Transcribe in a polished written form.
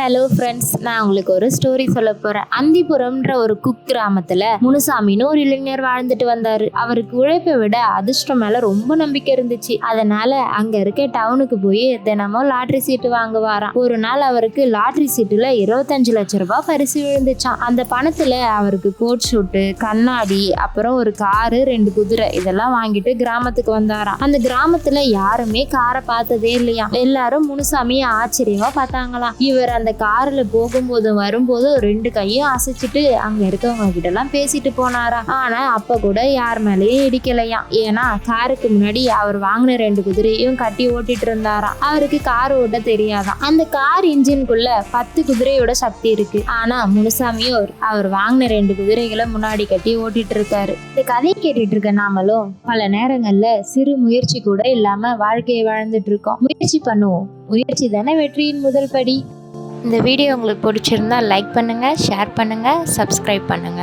Hello friends, நான் உங்களுக்கு ஒரு ஸ்டோரி சொல்ல போறேன். அந்திபுரம்ன்ற ஒரு கிராமத்துல முனுசாமின்னு ஒரு இளைஞர் வாழ்ந்துட்டு வந்தாரு. அவருக்கு உழைப்பை விட அதிர்ஷ்டம் மேல ரொம்ப நம்பிக்கை இருந்துச்சு. அதனால அங்க இருக்க டவுனுக்கு போய் தினமும் லாட்டரி சீட்டு வாங்குவாராம். ஒரு நாள் அவருக்கு லாட்டரி சீட்டுல 25 லட்சம் ரூபாய் பரிசு விழுந்துச்சான். அந்த பணத்துல அவருக்கு கோட் ஷூட்டு, கண்ணாடி, அப்புறம் ஒரு காரு, 2 குதிரை இதெல்லாம் வாங்கிட்டு கிராமத்துக்கு வந்தாராம். அந்த கிராமத்துல யாருமே காரை பார்த்ததே இல்லையா. எல்லாரும் முனுசாமியை ஆச்சரியமா பார்த்தாங்களாம். இவர் அந்த கார்ல போகும்போது வரும்போது 2 கையும் அசைச்சிட்டு அங்க இருக்கவங்க கிட்ட எல்லாம் பேசிட்டு போனாரா. ஆனா அப்ப கூட யார் மேலேயும் இடிக்கலையாம். ஏன்னா காருக்கு முன்னாடி அவர் வாங்கின 2 குதிரையும் கட்டி ஓட்டிட்டு இருந்தாராம். அவருக்கு கார் ஓட்ட தெரியாதான். அந்த கார் இன்ஜின்குள்ள 10 குதிரையோட சக்தி இருக்கு. ஆனா முனுசாமியோ அவர் வாங்கின 2 குதிரைகளை முன்னாடி கட்டி ஓட்டிட்டு இருக்காரு. இந்த கதையை கேட்டுட்டு இருக்க நாமளும் பல நேரங்கள்ல சிறு முயற்சி கூட இல்லாம வாழ்க்கையை வாழ்ந்துட்டு இருக்கோம். முயற்சி பண்ணுவோம். முயற்சி தானே வெற்றியின் முதல் படி. இந்த வீடியோ உங்களுக்கு பிடிச்சிருந்தா லைக் பண்ணுங்க, ஷேர் பண்ணுங்க, சப்ஸ்கிரைப் பண்ணுங்க.